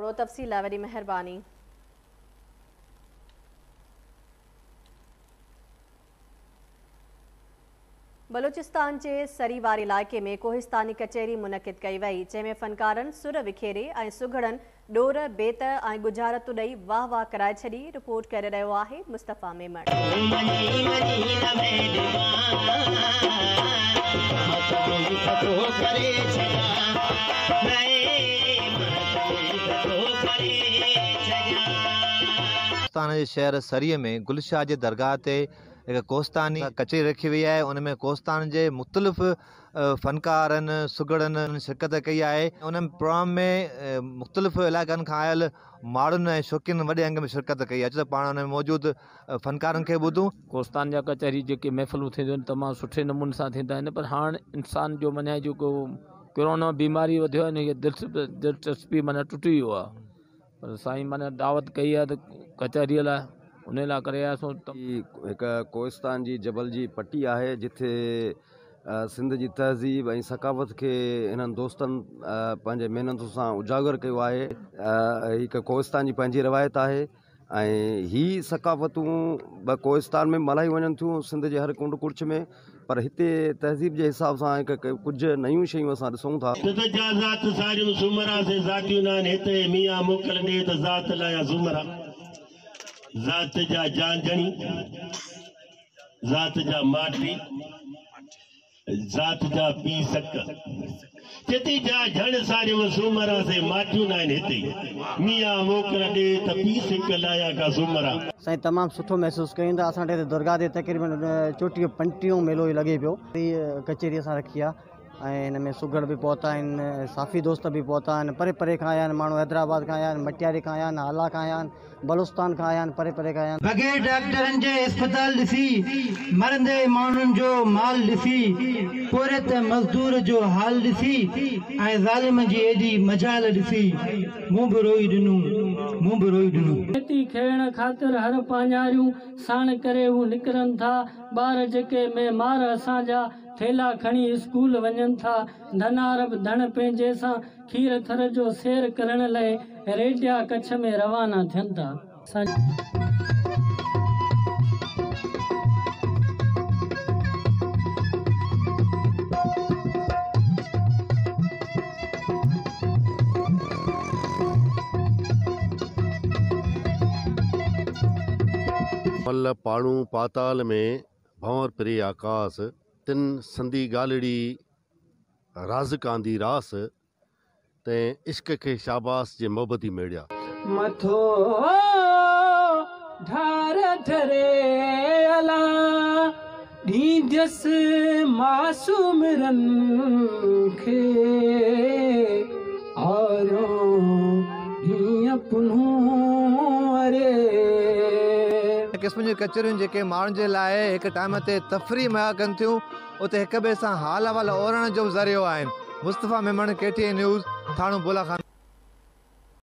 ॼाणो तफ़सील लाइ वॾी महिरबानी। बलूचिस्तान के सरीवार इलाके में कोहिस्तानी कचहरी मुनक़िद कई वई, जंहिंमें फ़नकारनि सुर विखेरे ऐं सुघड़नि डोर बेत ऐं गुजारतूं ॾेई वाह वाह कराए छॾी। रिपोर्ट करे रहियो आहे मुस्तफ़ा मेमण। पाकिस्तान के शहर सरीअ में गुलशाह जे दरगाह ते एक कोस्तानी कचहरी रखी हुई है। उनमें कोस्तान के मुख़्तलिफ़ फ़नकारनि सुगड़नि शिरकत कई है। उन प्रोग्राम में मुख़्तलिफ़ इलाक़नि खां आयल माण्हुनि ऐं शौक़ीन वॾे अंग में शिरकत कई। अचो त पाण उन में मौजूद फ़नकारनि खे ॿुधूं। कोस्तान जा कचहरी जेके महफ़िलूं थींदियूं आहिनि तमामु सुठे नमूने सां थींदा आहिनि, पर हाणे इंसान जो माना जेको कोरोना बीमारी वधियो आहे न, इहा दिलचस्पी माना टुटी वियो आहे। पर साईं माना दावत कई आहे त कचहरीअ लाइ, उन लाइ करे आयासीं। हिकु कोहिस्तान जी जबल जी पट्टी आहे जिथे सिंध जी तहज़ीब ऐं सकाफ़त खे हिननि दोस्तनि पंहिंजे महिनत सां उजागर कयो आहे। हिकु कोहिस्तान जी पंहिंजी रवायत आहे ऐं ही सकाफ़तूं कोहिस्तान में मल्हाई वञनि थियूं, सिंध जे हर कुंड कुर्च में, पर हिते तहज़ीब जे हिसाब सां हिकु कुझु नयूं शयूं असां ॾिसूं था। ज़ात जा जांजणी, ज़ात जा माटी, ज़ात जा पी सक, चेती जा झण सारे सूमरा से माटियूं न आहिनि हिते। मियां मोकल ॾे त पी सक लाया का सूमरा। साईं तमामु सुठो महसूसु कयूं था। असां वटि दरगाह ते तक़रीबन 40-50 मेलो ई लॻे पियो। कचहरी असां रखी आहे ऐं हिन में सुगड़ बि पहुता आहिनि, साफ़ी दोस्त बि पहुता आहिनि, परे परे खां आया आहिनि माण्हू, हैदराबाद खां आया आहिनि, मटियारी खां आया आहिनि, आला खां आया आहिनि, बलूचिस्तान खां आया आहिनि, परे परे खां आया आहिनि। बग़ैर डॉक्टरनि जे अस्पताल ॾिसी, मरंदे माण्हुनि जो माल ॾिसी, पूरे त मज़दूर जो हाल ॾिसी ऐं ज़ालिम जी एॾी मजाल ॾिसी मूं बि रोई ॾिनो। खेती खेण ख़ातिर हर पांजारियूं साण करे हू निकिरनि था। ॿार जेके में मार असांजा थेला खणी स्कूल वञनि था। धनार बि धण पंहिंजे सां खीर थर जो सैर करण लाइ रेडिया कच्छ में रवाना थियनि था। पल पाणू पाताल में भंवर प्रे आकाश, तिन संदी गालड़ी राज कांदी रास, ते इश्क के शाबाश जे मोहब्बती मेड़िया। मथो ढार ठरे अला ढींदस मासूम रन खे औरो ढीं पुनू अरे। क़िस्म जी कचहरियूं जेके माण्हुनि जे लाइ हिकु टाइम ते तफ़री मुहैया कनि थियूं, उते हिक ॿिए सां हाल अहवाल ओरण जो ज़रियो आहिनि। मुस्तफ़ा मेमण, KTN न्यूज़, थाणो बुला खान।